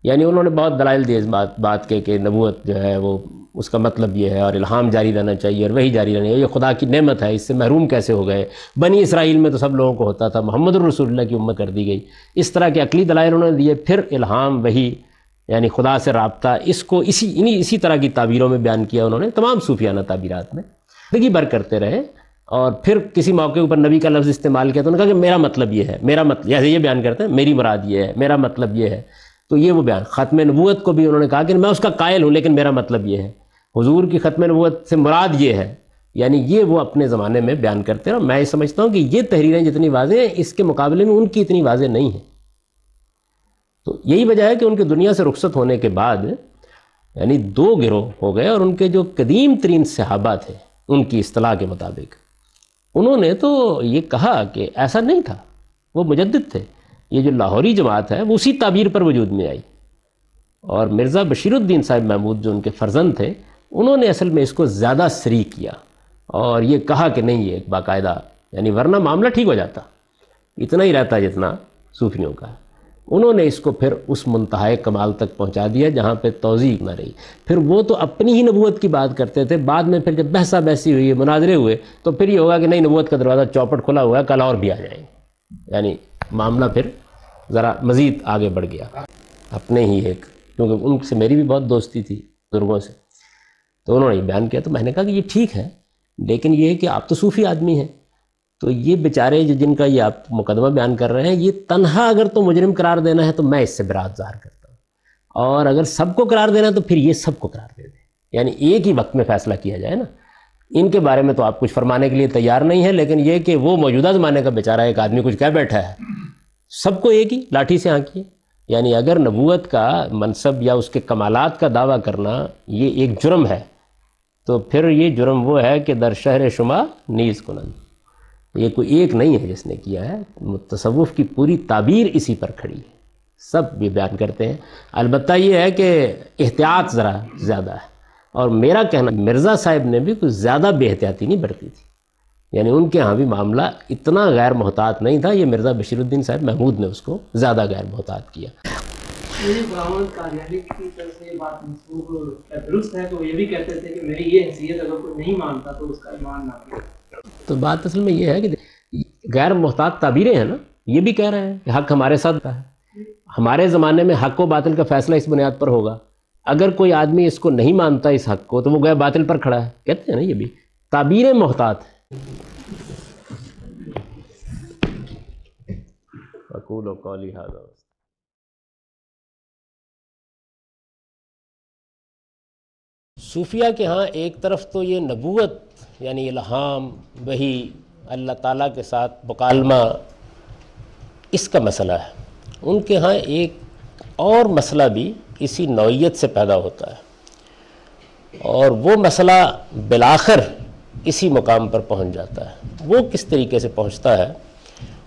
یعنی انہوں نے بہت دلائل دیے اس بات کے کہ نبوت جو ہے وہ اس کا مطلب یہ ہے اور الہام جاری رہنا چاہیے اور وہی جاری رہنا چاہیے. یہ خدا کی نعمت ہے، اس سے محروم کیسے ہو گئے؟ بنی اسرائیل میں تو سب لوگوں کو ہوتا تھا، محمد الرسول اللہ کی امت کر دی گئی. اس طرح کے عقلی دلائل انہوں نے دیے. پھر الہام وہی یعنی خدا سے رابطہ اس کو اسی طرح کی تعبیروں میں بیان کیا انہوں نے تمام صوفیانہ تعبیرات میں زندگی بھر کرتے رہے. اور پھر کسی موقع اوپر نبی کا لفظ استعمال کیا تو انہوں نے کہا کہ میرا مطلب یہ ہے، میرا مطلب جیسے یہ بیان کرتے ہیں میری مراد یہ ہے، میرا مطلب یہ ہے. تو یہ وہ بیان ختم نبوت کو بھی انہوں نے کہا کہ میں اس کا قائل ہوں لیکن میرا مطلب یہ ہے. حضور کی ختم نبوت سے مراد یہ ہے. یعنی یہ وہ اپنے زمانے میں بیان کرتے ہیں. اور میں یہ سمجھتا ہوں کہ یہ تحریریں جتنی واضح ہیں اس کے مقابلے میں ان کی اتنی واضح نہیں ہیں. تو یہی وجہ ہے کہ ان کے دنیا سے رخصت ہونے کے بعد یعنی دو گروہ ہو گئے. اور ان کے جو قدیم ترین صحابہ تھے ان کی اصطلاح کے مطابق انہوں نے تو یہ کہا کہ ایسا نہیں تھا، وہ مجدد تھے. یہ جو لاہوری جماعت ہے وہ اسی تعبیر پر وجود میں آئی. اور مرزا بشیر الدین صاحب محمود جو ان کے فرزند تھے انہوں نے اصل میں اس کو زیادہ صریح کیا اور یہ کہا کہ نہیں یہ ایک باقاعدہ یعنی ورنہ معاملہ ٹھیک ہو جاتا، اتنا ہی رہتا جتنا صوفیوں کا. انہوں نے اس کو پھر اس منتہائے کمال تک پہنچا دیا جہاں پہ توضیح نہ رہی. پھر وہ تو اپنی ہی نبوت کی بات کرتے تھے. بعد میں پھر جب بحثہ بحثی ہوئی، مناظرے ہوئے تو پھر یہ ہوگا کہ نہیں نبوت کا دروازہ چوپٹ کھلا ہوا ہے، کل اور بھی آ جائیں. یعنی معاملہ پھر ذرا مزید آگے بڑھ گیا. اپنے ہی ایک کیونکہ ان سے میری بھی بہت دوستی تھی بزرگوں سے تو انہوں نے یہ بیان کیا تو میں نے کہا کہ یہ ٹھیک ہے لیکن یہ ہے کہ آپ تو صوفی آدمی ہیں تو یہ بیچارے جن کا یہ آپ مقدمہ بیان کر رہے ہیں یہ تنہا اگر تو مجرم قرار دینا ہے تو میں اس سے برات ظاہر کرتا ہوں، اور اگر سب کو قرار دینا ہے تو پھر یہ سب کو قرار دے دیں. یعنی ایک ہی وقت میں فیصلہ کیا جائے نا. ان کے بارے میں تو آپ کچھ فرمانے کے لیے تیار نہیں ہے لیکن یہ کہ وہ موجودہ زمانے کا بیچارہ ایک آدمی کچھ کہہ بیٹھا ہے سب کو ایک ہی لاٹھی سے ہانکیے. یعنی اگر نبوت کا منصب یا اس کے کمالات کا دعویٰ کرنا یہ ایک جرم ہے تو پھر یہ جرم وہ ہے کہ در شہر شما نیز کنند. یہ کوئی ایک نہیں ہے جس نے کیا ہے. تصوف کی پوری تعبیر اسی پر کھڑی ہے، سب یہ بیان کرتے ہیں. البتہ یہ ہے کہ احتیاط ذرا زیادہ ہے. اور میرا کہنا مرزا صاحب نے بھی کچھ زیادہ بے احتیاطی نہیں برتی تھی. یعنی ان کے ہاں بھی معاملہ اتنا غیر محتاط نہیں تھا. یہ مرزا بشیر الدین صاحب محمود نے اس کو زیادہ غیر محتاط کیا. غلام احمد قادیانی کی طرف سے یہ بات منسوب درست ہے تو وہ یہ بھی کہتے تھے کہ میری یہ حیثیت اگر کوئی نہیں مانتا تو اس کا ایمان نہ کرے. تو تو بات اصل میں یہ ہے کہ غیر محتاط تعبیریں ہیں نا، یہ بھی کہہ رہے ہیں کہ حق ہمارے ساتھ ہے، ہمارے زمانے میں حق و باطل کا فیصلہ اس بنیاد پر ہوگا، اگر کوئی آدمی اس کو نہیں مانتا اس حق کو تو وہ گویا باطل پر کھڑا ہے، کہتے ہیں نا یہ بھی تعبیریں محتاط ہیں۔ اقول قولی ھذا۔ صوفیہ کے ہاں ایک طرف تو یہ نبوت یعنی الہام، وحی، اللہ تعالیٰ کے ساتھ مکالمہ، اس کا مسئلہ ہے، ان کے ہاں ایک اور مسئلہ بھی اسی نوعیت سے پیدا ہوتا ہے، اور وہ مسئلہ بالآخر اسی مقام پر پہنچ جاتا ہے۔ وہ کس طریقے سے پہنچتا ہے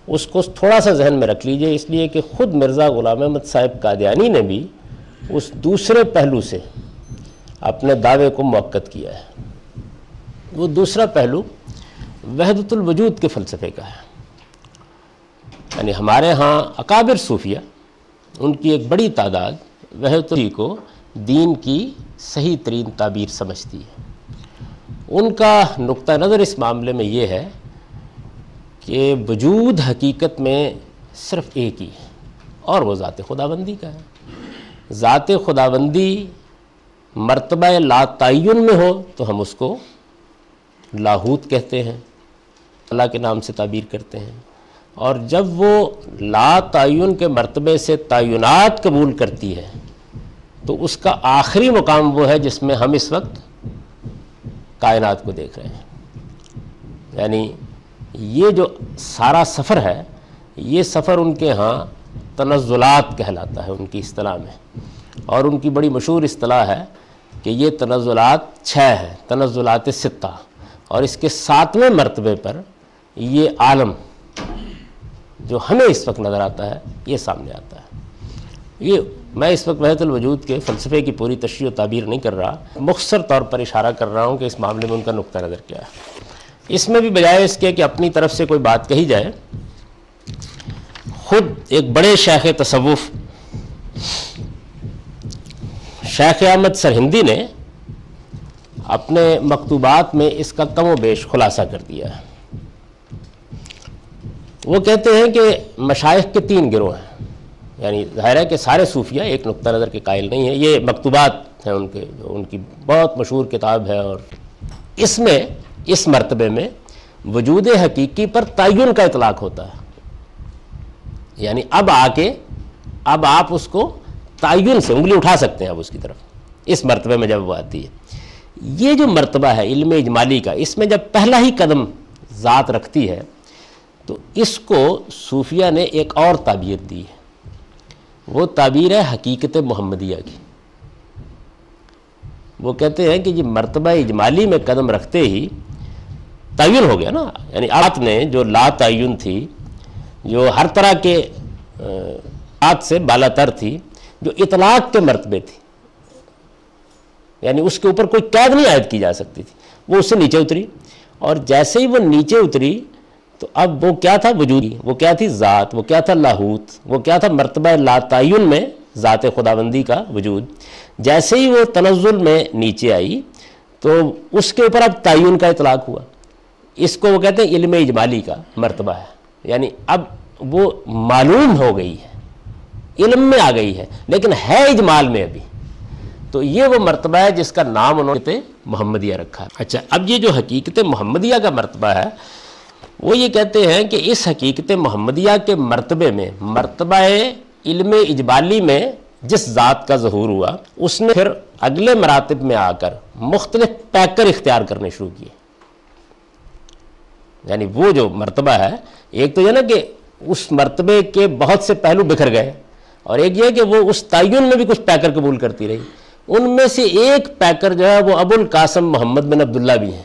اس کو تھوڑا سا ذہن میں رکھ لیجئے، اس لیے کہ خود مرزا غلام احمد صاحب قادیانی نے بھی اس دوسرے پہلو سے اپنے دعوے کو مؤکد کیا ہے۔ وہ دوسرا پہلو وحدت الوجود کے فلسفے کا ہے، یعنی ہمارے ہاں اکابر صوفیہ، ان کی ایک بڑی تعداد وحدت الوجود کو دین کی صحیح ترین تعبیر سمجھتی ہے۔ ان کا نقطہ نظر اس معاملے میں یہ ہے کہ وجود حقیقت میں صرف ایک ہی ہے، اور وہ ذات خداوندی کا ہے۔ ذات خداوندی مرتبہ لا تعین میں ہو تو ہم اس کو لاہوت کہتے ہیں، اللہ کے نام سے تعبیر کرتے ہیں، اور جب وہ لا تعین کے مرتبے سے تعینات قبول کرتی ہے تو اس کا آخری مقام وہ ہے جس میں ہم اس وقت کائنات کو دیکھ رہے ہیں۔ یعنی یہ جو سارا سفر ہے، یہ سفر ان کے ہاں تنزلات کہلاتا ہے ان کی اصطلاح میں، اور ان کی بڑی مشہور اصطلاح ہے کہ یہ تنزلات 6 ہیں، تنزلات 6، اور اس کے 7ویں مرتبے پر یہ عالم جو ہمیں اس وقت نظر آتا ہے یہ سامنے آتا ہے۔ یہ میں اس وقت وحدت الوجود کے فلسفے کی پوری تشریح و تعبیر نہیں کر رہا، مختصر طور پر اشارہ کر رہا ہوں کہ اس معاملے میں ان کا نقطہ نظر کیا ہے۔ اس میں بھی بجائے اس کے کہ اپنی طرف سے کوئی بات کہی جائے، خود ایک بڑے شیخ تصوف شیخ احمد سرہندی نے اپنے مکتوبات میں اس کا کم و بیش خلاصہ کر دیا ہے۔ وہ کہتے ہیں کہ مشائخ کے 3 گروہ ہیں، یعنی ظاہر ہے کہ سارے صوفیہ ایک نقطہ نظر کے قائل نہیں ہیں، یہ مکتوبات ہیں ان کے، ان کی بہت مشہور کتاب ہے، اور اس میں اس مرتبے میں وجود حقیقی پر تعین کا اطلاق ہوتا ہے، یعنی اب آ کے اب آپ اس کو تعین سے انگلی اٹھا سکتے ہیں اب اس کی طرف، اس مرتبے میں جب وہ آتی ہے۔ یہ جو مرتبہ ہے علم اجمالی کا، اس میں جب پہلا ہی قدم ذات رکھتی ہے تو اس کو صوفیہ نے ایک اور تعبیر دی ہے، وہ تعبیر ہے حقیقت محمدیہ کی۔ وہ کہتے ہیں کہ یہ مرتبہ اجمالی میں قدم رکھتے ہی تعین ہو گیا نا، یعنی آپ نے جو لا تعین تھی، جو ہر طرح کے بات سے بالا تر تھی، جو اطلاق کے مرتبے تھی، یعنی اس کے اوپر کوئی قید نہیں عائد کی جا سکتی تھی، وہ اس سے نیچے اتری، اور جیسے ہی وہ نیچے اتری تو اب وہ کیا تھا وجودی، وہ کیا تھی ذات، وہ کیا تھا لاہوت، وہ کیا تھا مرتبہ لا تعین میں ذات خداوندی کا وجود۔ جیسے ہی وہ تنزل میں نیچے آئی تو اس کے اوپر اب تعین کا اطلاق ہوا، اس کو وہ کہتے ہیں علم اجمالی کا مرتبہ ہے، یعنی اب وہ معلوم ہو گئی ہے، علم میں آ گئی ہے، لیکن ہے اجمال میں ابھی، تو یہ وہ مرتبہ ہے جس کا نام انہوں نے محمدیہ رکھا ہے۔ اچھا، اب یہ جو حقیقت محمدیہ کا مرتبہ ہے، وہ یہ کہتے ہیں کہ اس حقیقت محمدیہ کے مرتبے میں، مرتبہ علم اجمالی میں جس ذات کا ظہور ہوا، اس نے پھر اگلے مراتب میں آ کر مختلف پیکر اختیار کرنے شروع کیے۔ یعنی وہ جو مرتبہ ہے، ایک تو یہ نا کہ اس مرتبے کے بہت سے پہلو بکھر گئے، اور ایک یہ کہ وہ اس تعین میں بھی کچھ پیکر قبول کرتی رہی۔ ان میں سے ایک پیکر جو ہے وہ ابو القاسم محمد بن عبداللہ بھی ہیں،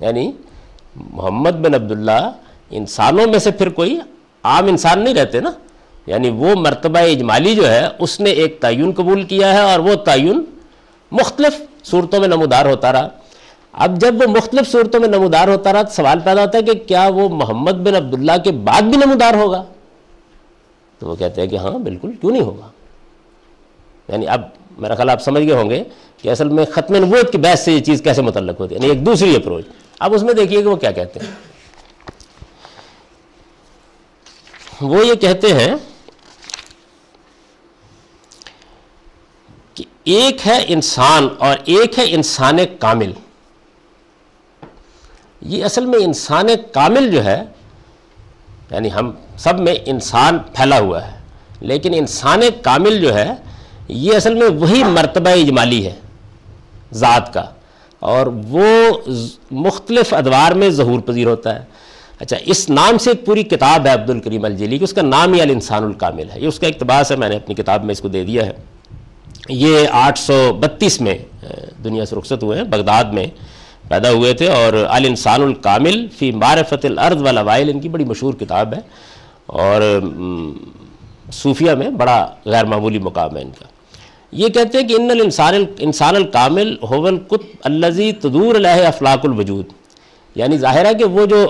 یعنی محمد بن عبداللہ انسانوں میں سے پھر کوئی عام انسان نہیں رہتے نا، یعنی وہ مرتبہ اجمالی جو ہے اس نے ایک تعین قبول کیا ہے، اور وہ تعین مختلف صورتوں میں نمودار ہوتا رہا۔ اب جب وہ مختلف صورتوں میں نمودار ہوتا رہا تو سوال پیدا ہوتا ہے کہ کیا وہ محمد بن عبداللہ کے بعد بھی نمودار ہوگا؟ تو وہ کہتے ہیں کہ ہاں بالکل، کیوں نہیں ہوگا۔ یعنی اب میرا خیال آپ سمجھ گئے ہوں گے کہ اصل میں ختم نبوت کی بحث سے یہ چیز کیسے متعلق ہوتی ہے، یعنی ایک دوسری اپروچ. اب اس میں دیکھیے کہ وہ کیا کہتے ہیں. وہ یہ کہتے ہیں کہ ایک ہے انسان اور ایک ہے انسان کامل. یہ اصل میں انسان کامل جو ہے، یعنی ہم سب میں انسان پھیلا ہوا ہے، لیکن انسان کامل جو ہے یہ اصل میں وہی مرتبہ اجمالی ہے ذات کا، اور وہ مختلف ادوار میں ظہور پذیر ہوتا ہے. اچھا، اس نام سے ایک پوری کتاب ہے عبد الکریم الجیلی کی، اس کا نام ہی الانسان الکامل ہے. یہ اس کا اقتباس ہے، میں نے اپنی کتاب میں اس کو دے دیا ہے. یہ 832 میں دنیا سے رخصت ہوئے ہیں، بغداد میں پیدا ہوئے تھے، اور الانسان الکامل فی معرفت الارض والاوائل ان کی بڑی مشہور کتاب ہے، اور صوفیہ میں بڑا غیر معمولی مقام ہے ان کا. یہ کہتے ہیں کہ ان الانسان الکامل هو القطب الذی تدور علیہ افلاک الوجود. یعنی ظاہر ہے کہ وہ جو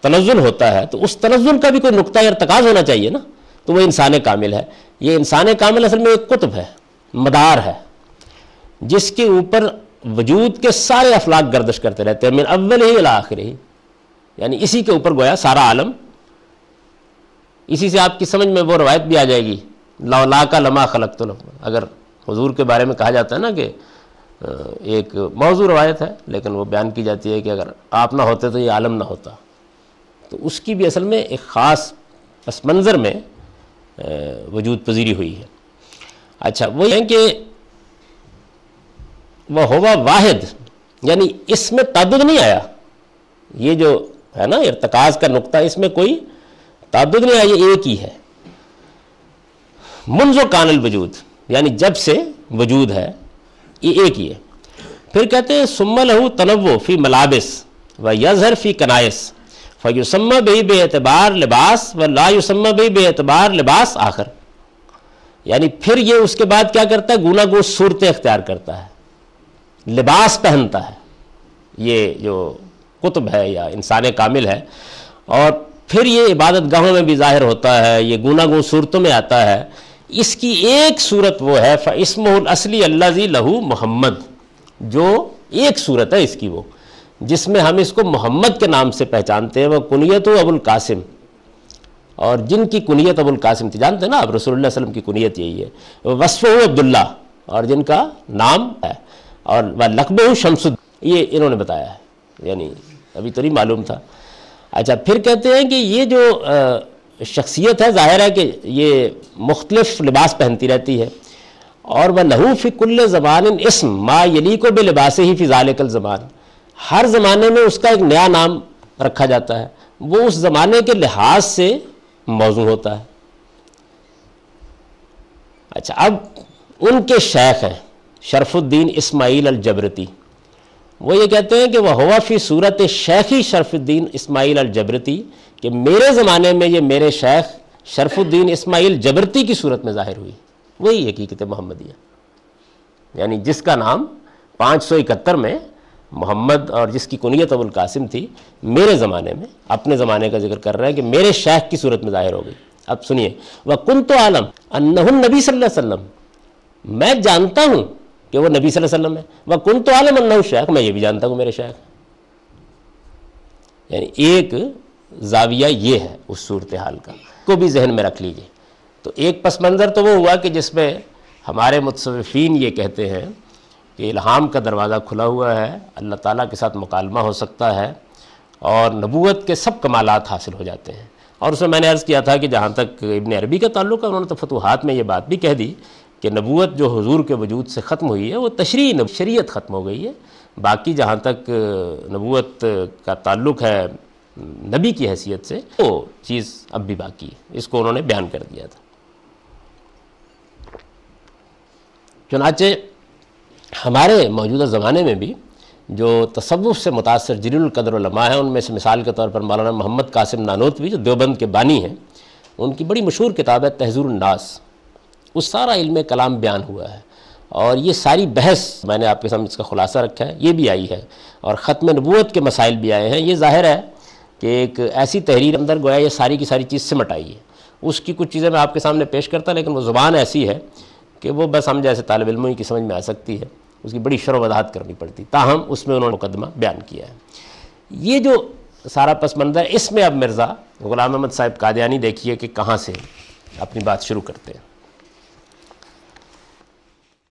تنزل ہوتا ہے تو اس تنزل کا بھی کوئی نقطہ ارتکاز ہونا چاہیے نا، تو وہ انسان کامل ہے. یہ انسان کامل اصل میں ایک قطب ہے، مدار ہے، جس کے اوپر وجود کے سارے افلاک گردش کرتے رہتے ہیں، من اول ہی الی آخر ہی. یعنی اسی کے اوپر گویا سارا عالم. اسی سے آپ کی سمجھ میں وہ روایت بھی آ جائے گی، لولاک لما خلقت لکم. اگر حضور کے بارے میں کہا جاتا ہے نا کہ ایک موضوع روایت ہے، لیکن وہ بیان کی جاتی ہے کہ اگر آپ نہ ہوتے تو یہ عالم نہ ہوتا. تو اس کی بھی اصل میں ایک خاص پس منظر میں وجود پذیری ہوئی ہے. اچھا، وہ یہ کہ وہ ہوا واحد، یعنی اس میں تعدد نہیں آیا. یہ جو ہے نا ارتکاز کا نقطہ، اس میں کوئی تعدد نہیں آیا، یہ ایک ہی ہے. منذ کان الوجود، یعنی جب سے وجود ہے یہ ایک ہی ہے. پھر کہتے ہیں ثم لہ تنوع فی ملابس و یظہر فی کنائس فیسمى بہ بے اعتبار لباس و لا یسمى بہ بے اعتبار لباس آخر. یعنی پھر یہ اس کے بعد کیا کرتا ہے، گونا گو صورتیں اختیار کرتا ہے، لباس پہنتا ہے. یہ جو قطب ہے یا انسان کامل ہے، اور پھر یہ عبادت گاہوں میں بھی ظاہر ہوتا ہے، یہ گونا گو صورتوں میں آتا ہے. اس کی ایک صورت وہ ہے فاسمہ الاصلی الذی لہ محمد، جو ایک صورت ہے اس کی وہ جس میں ہم اس کو محمد کے نام سے پہچانتے ہیں. وہ کنیت ابو القاسم، اور جن کی کنیت ابو القاسم تھی، جانتے ہیں نا آپ رسول اللہ علیہ وسلم کی کنیت یہی ہے. وصفہ عبداللہ، اور جن کا نام ہے، اور لقبہ شمس الدین، یہ انہوں نے بتایا ہے، یعنی ابھی تو نہیں معلوم تھا. اچھا، پھر کہتے ہیں کہ یہ جو شخصیت ہے، ظاہر ہے کہ یہ مختلف لباس پہنتی رہتی ہے، اور وہ لہو فی کل زمان اسم ما یلیق بلباسہ فی ذالک الزمان. ہر زمانے میں اس کا ایک نیا نام رکھا جاتا ہے، وہ اس زمانے کے لحاظ سے موزوں ہوتا ہے. اچھا، اب ان کے شیخ ہیں شرف الدین اسماعیل الجبرتی. وہ یہ کہتے ہیں کہ وہ ہوا فی صورت شیخی شرف الدین اسماعیل الجبرتی، کہ میرے زمانے میں یہ میرے شیخ شرف الدین اسماعیل جبرتی کی صورت میں ظاہر ہوئی. وہی حقیقت محمدیہ، یعنی جس کا نام 571 میں محمد اور جس کی کنیت ابو القاسم تھی، میرے زمانے میں، اپنے زمانے کا ذکر کر رہے ہیں کہ میرے شیخ کی صورت میں ظاہر ہو گئی. اب سنیے، وَكُنْتُ عَالَمْ أَنَّهُ النَّبِي صلی اللہ علیہ وسلم، میں جانتا ہوں کہ وہ نبی صلی اللہ علیہ وسلم ہے. وَكُنْتُ عَالَمْ أَنَّهُ شیخ، میں یہ بھی جانتا ہوں میرے شیخ. یعنی ایک زاویہ یہ ہے اس صورتحال کا، کو بھی ذہن میں رکھ لیجئے. تو ایک پس منظر تو وہ ہوا کہ جس میں ہمارے متصوفین یہ کہتے ہیں کہ الہام کا دروازہ کھلا ہوا ہے، اللہ تعالیٰ کے ساتھ مکالمہ ہو سکتا ہے، اور نبوت کے سب کمالات حاصل ہو جاتے ہیں. اور اس میں میں نے عرض کیا تھا کہ جہاں تک ابن عربی کا تعلق ہے، انہوں نے تو فتوحات میں یہ بات بھی کہہ دی کہ نبوت جو حضور کے وجود سے ختم ہوئی ہے وہ شریعت ختم ہو گئی ہے. باقی جہاں تک نبوت کا تعلق ہے نبی کی حیثیت سے، وہ چیز اب بھی باقی ہے. اس کو انہوں نے بیان کر دیا تھا. چنانچہ ہمارے موجودہ زمانے میں بھی جو تصوف سے متاثر جلیل القدر علماء ہیں، ان میں سے مثال کے طور پر مولانا محمد قاسم نانوتوی جو دیوبند کے بانی ہیں، ان کی بڑی مشہور کتاب ہے تحذیر الناس. اس سارا علم کلام بیان ہوا ہے، اور یہ ساری بحث میں نے آپ کے سامنے اس کا خلاصہ رکھا ہے، یہ بھی آئی ہے، اور ختم نبوت کے مسائل بھی آئے ہیں. یہ ظاہر ہے کہ ایک ایسی تحریر اندر گویا یہ ساری کی ساری چیز سمٹ آئی ہے. اس کی کچھ چیزیں میں آپ کے سامنے پیش کرتا، لیکن وہ زبان ایسی ہے کہ وہ بس ہم جیسے طالب علموں کی سمجھ میں آ سکتی ہے. اس کی بڑی شرح و وضاحت کرنی پڑتی، تاہم اس میں انہوں نے مقدمہ بیان کیا ہے۔ یہ جو سارا پس منظر ہے، اس میں اب مرزا غلام احمد صاحب قادیانی دیکھیے کہ کہاں سے اپنی بات شروع کرتے ہیں۔